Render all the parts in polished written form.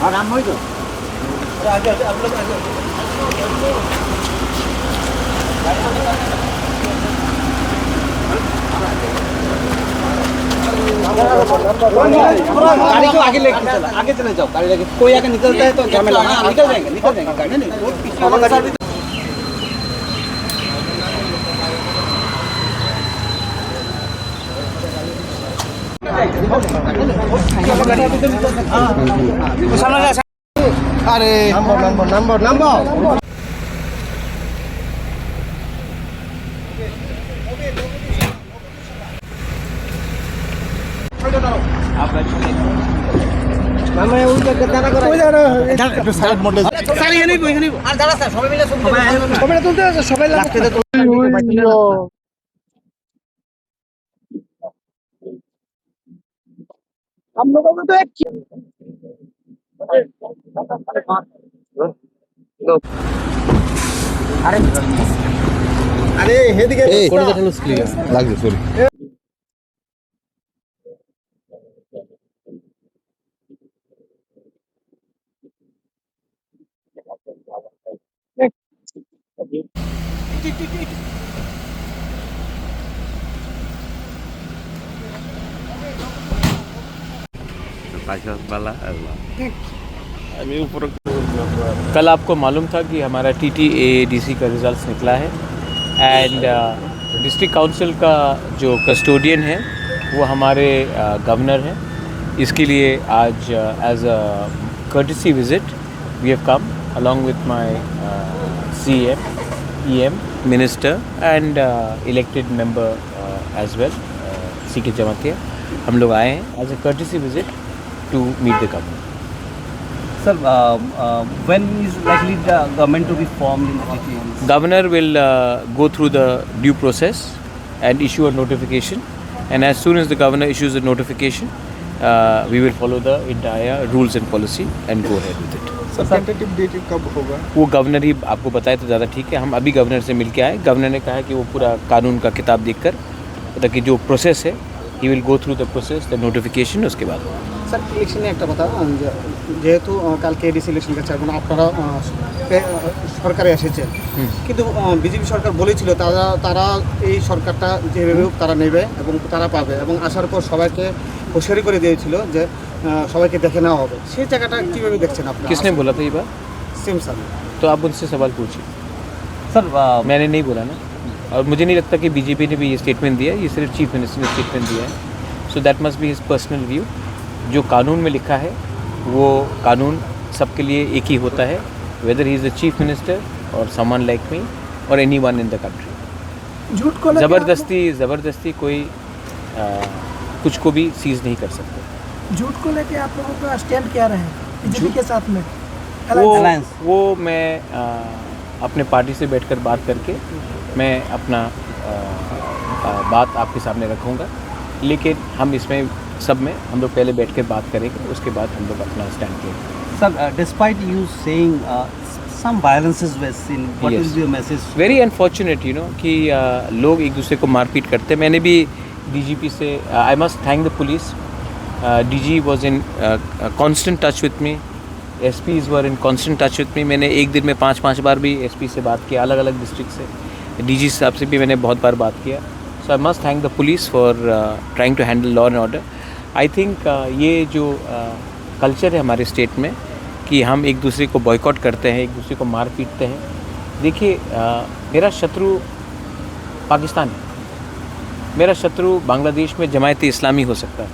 आराम हो तो आगे आप लोग आगे गाड़ी को आगे लेके चलो, आगे चले जाओ, गाड़ी लेके कोई आगे निकलता है तो झमेला, निकल जाएंगे गाड़ी नहीं वो पीछे वाला गाड़ी अरे नंबर अरे हेदिके লাগছে সরি कल आपको मालूम था कि हमारा TTADC का रिज़ल्ट निकला है एंड डिस्ट्रिक्ट काउंसिल का जो कस्टोडियन है वो हमारे गवर्नर हैं। इसके लिए आज as a courtesy visit we have come along with my CM, EM, Minister and elected member as well, CK Jamatia। हम लोग आए हैं as a courtesy visit to meet the governor। Sir, when is likely the government to be formed in the TTADC? Governor will go through the due process and issue a notification, and as soon as the governor issues a notification, we will follow the entire rules and policy and go ahead with it। Sir tentative date कब होगा? वो governor ही आपको बताए तो ज़्यादा ठीक है। हम अभी गवर्नर से मिल के आए, गवर्नर ने कहा है कि वो पूरा कानून का किताब देखकर ताकि जो प्रोसेस है he will go through the process the notification उसके बाद। স্যার ইলেকশনে একটা কথা যেহেতু কালকে এডিসি ইলেকশন কাছে এখন আপনারা সরকারে এসেছেন কিন্তু বিজেপি সরকার বলেছিল তারা এই সরকারটা যেভাবে তারা নেবে এবং তারা পাবে এবং আসার পর সবাইকে হুঁশিয়ারি করে দিয়েছিল যে সবাইকে দেখে নেওয়া হবে, সেই জায়গাটা কীভাবে দেখছেন আপনি? किसने बोला था ये बात? Same sir. तो आप उनसे सवाल पूछिए सर मैंने नहीं बोला ना, और मुझे नहीं लगता कि बीजेपी ने भी ये स्टेटमेंट दिया है, ये सिर्फ चीफ मिनिस्टर ने स्टेटमेंट दिया है। So that must be his personal view. जो कानून में लिखा है वो कानून सबके लिए एक ही होता है, weather he is the chief minister और समवन लाइक मी और any one in the country. झूठ को ज़बरदस्ती कोई कुछ को भी सीज़ नहीं कर सकते। झूठ को लेके आप लोगों का स्टैंड क्या रहे बीजेपी के साथ में? वो मैं अपने पार्टी से बैठकर बात करके मैं अपना बात आपके सामने रखूँगा, लेकिन हम इसमें सब में हम लोग पहले बैठ कर बात करेंगे, उसके बाद हम लोग अपना स्टैंड लेंगे। sir, despite you saying some violences were seen, what is your message? Very unfortunate you know कि लोग एक दूसरे को मारपीट करते हैं। मैंने भी DGP से आई must thank the police, DG was in constant touch with me, SPs were in constant touch with me. मैंने एक दिन में 5 बार भी SP से बात किया, अलग अलग डिस्ट्रिक्ट से। DG साहब से भी मैंने बहुत बार बात किया। So I must thank the police for trying to handle law and order. I think ये जो कल्चर है हमारे स्टेट में कि हम एक दूसरे को बॉयकॉट करते हैं, एक दूसरे को मार पीटते हैं। देखिए मेरा शत्रु पाकिस्तान है, मेरा शत्रु बांग्लादेश में जमायत इस्लामी हो सकता है,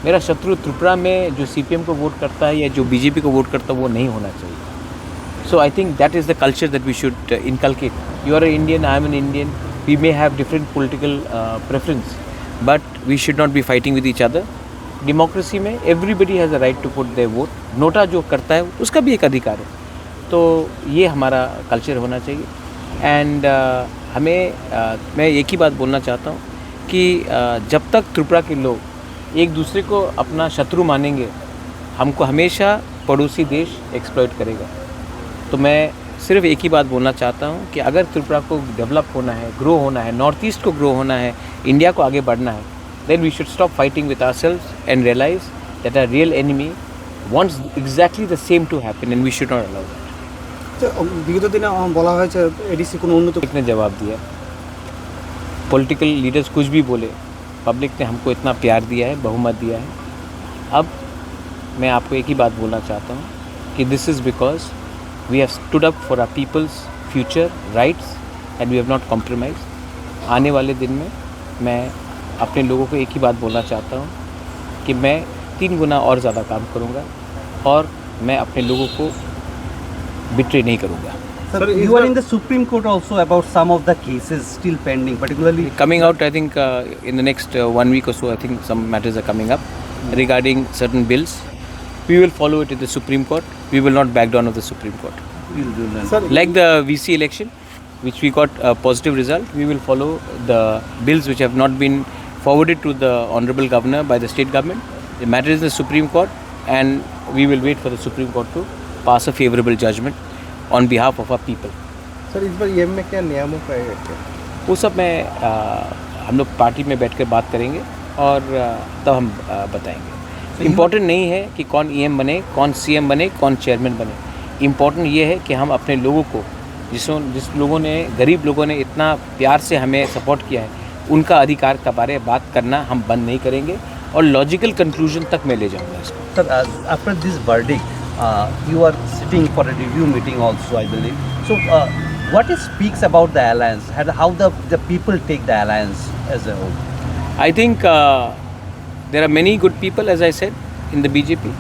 मेरा शत्रु त्रिपुरा में जो CPM को वोट करता है या जो BJP को वोट करता है वो नहीं होना चाहिए। So I think that is the culture that we should inculcate. You are a Indian, I am an Indian, we may have different political preference but we should not be fighting with each other. Democracy में everybody has a right to put their vote. NOTA जो करता है उसका भी एक अधिकार है, तो ये हमारा कल्चर होना चाहिए। एंड हमें मैं एक ही बात बोलना चाहता हूँ कि जब तक त्रिपुरा के लोग एक दूसरे को अपना शत्रु मानेंगे, हमको हमेशा पड़ोसी देश एक्सप्लॉइट करेगा। तो मैं सिर्फ एक ही बात बोलना चाहता हूँ कि अगर त्रिपुरा को डेवलप होना है, ग्रो होना है, नॉर्थ ईस्ट को ग्रो होना है, इंडिया को आगे बढ़ना है, then we should stop fighting with ourselves and realize that our real enemy wants exactly the same to happen, and we should not allow that. তো বিগত দিনে বলা হয়েছে এডিসি কোনো উন্নত पब्लिक ने जवाब दिया, पॉलिटिकल लीडर्स कुछ भी बोले, पब्लिक ने हमको इतना प्यार दिया है, बहुमत दिया है. अब मैं आपको एक ही बात बोलना चाहता हूँ कि this is because we have stood up for our people's future rights and we have not compromise. आने वाले दिन में मैं अपने लोगों को एक ही बात बोलना चाहता हूँ कि मैं 3 गुना और ज़्यादा काम करूँगा और मैं अपने लोगों को बिट्रे नहीं करूँगा. Sir, you are in the Supreme Court also about some of the cases still pending, particularly Coming out, I think in the next 1 week or so, I think some matters are coming up regarding certain bills. We will follow it in the Supreme Court. We will not back down of the Supreme Court. Sir, Like the VC election, which we got a positive result, we will follow the bills which have not been forwarded to the Honorable Governor by the state government. The matter is in the Supreme Court, and we will wait for the Supreme Court to pass a favorable judgment on behalf of our people. Sir इस बार EM में क्या नियमों का है क्या? वो सब मैं हम लोग पार्टी में बैठकर बात करेंगे और तब हम बताएंगे. इम्पॉर्टेंट नहीं है कि कौन ईएम बने, कौन सीएम बने, कौन चेयरमैन बने. इम्पॉर्टेंट ये है कि हम अपने लोगों को जिस लोगों ने, गरीब लोगों ने इतना प्यार से हमें सपोर्ट किया है, उनका अधिकार के बारे में बात करना हम बंद नहीं करेंगे और लॉजिकल कंक्लूजन तक मैं ले जाऊँगा इसको. sir, after this verdict, you are sitting for a review meeting also, I believe. So, what it speaks about the alliance? How the people take the alliance as a whole? I think there are many good people, as I said, in the BJP.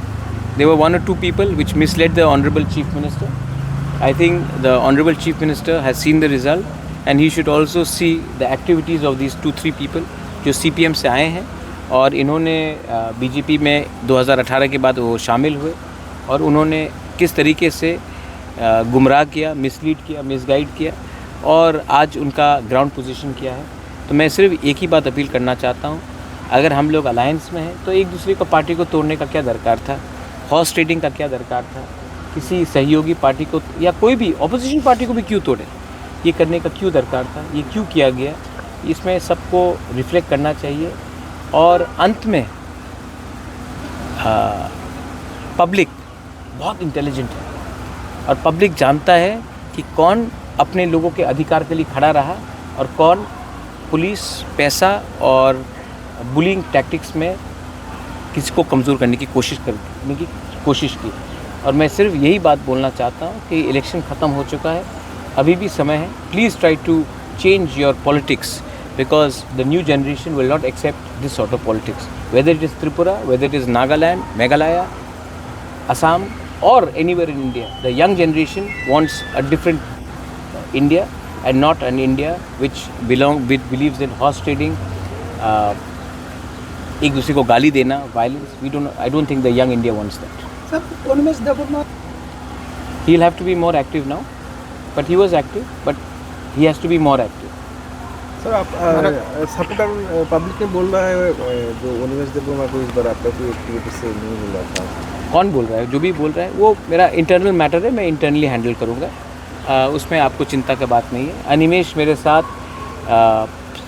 There were 1 or 2 people which misled the Honorable Chief Minister. I think the Honorable Chief Minister has seen the result, and he should also see the activities of these 2-3 people जो CPM से आए हैं और इन्होंने BJP में 2018 के बाद वो शामिल हुए और उन्होंने किस तरीके से गुमराह किया, मिसलीड किया, मिसगाइड किया और आज उनका ग्राउंड पोजीशन किया है. तो मैं सिर्फ एक ही बात अपील करना चाहता हूँ, अगर हम लोग अलायंस में हैं तो एक दूसरे को पार्टी को तोड़ने का क्या दरकार था, हॉर्स ट्रेडिंग का क्या दरकार था, किसी सहयोगी पार्टी को या कोई भी ऑपोजिशन पार्टी को भी क्यों तोड़े, ये करने का क्यों दरकार था, ये क्यों किया गया, इसमें सबको रिफ्लेक्ट करना चाहिए. और अंत में पब्लिक बहुत इंटेलिजेंट है और पब्लिक जानता है कि कौन अपने लोगों के अधिकार के लिए खड़ा रहा और कौन पुलिस, पैसा और बुलिंग टैक्टिक्स में किसी को कमज़ोर करने की कोशिश की. और मैं सिर्फ यही बात बोलना चाहता हूँ कि इलेक्शन ख़त्म हो चुका है, अभी भी समय है. Please try to change your politics because the new generation will not accept this sort of politics. Whether it is Tripura, whether it is Nagaland, Meghalaya, Assam or anywhere in India, the young generation wants a different India and not an India which believes in horse trading, एक दूसरे को गाली देना, violence. I don't think the young India wants that. Sir, Umesh Devarma, He'll have to be more active now, but he was active, but he has to be more active. Sir आप supporter public ने बोल रहा है जो उन्मेष देववर्मा को इस बार आपका कोई एक्टिविटी से नहीं मिला था. कौन बोल रहा है? जो भी बोल रहा है वो मेरा इंटरनल मैटर है, मैं इंटरनली हैंडल करूँगा. उसमें आपको चिंता की बात नहीं है. अनिमेश मेरे साथ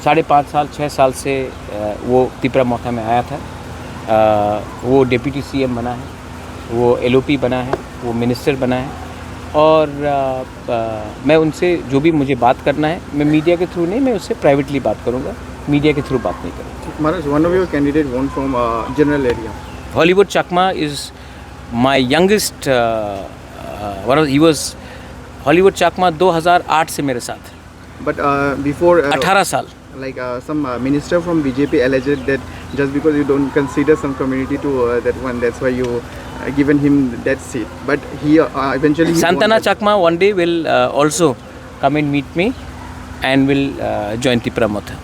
5.5 साल 6 साल से वो तिपरा मोथा में आया था. वो डिप्टी CM बना है, वो LOP बना है, वो मिनिस्टर बना है और मैं उनसे जो भी मुझे बात करना है, मैं मीडिया के थ्रू नहीं, मैं उससे प्राइवेटली बात करूँगा, मीडिया के थ्रू बात नहीं करूँगा. Maharaj, one of your candidate won from general area. Hollywood Chakma is my youngest he was Hollywood Chakma 2008 से मेरे साथ. But before 18 साल. like some minister from BJP alleged that just because you don't consider some community to that one, that's why you given him that seat. But he eventually Santana Chakma one day will also come and meet me and will join Tipra Motha.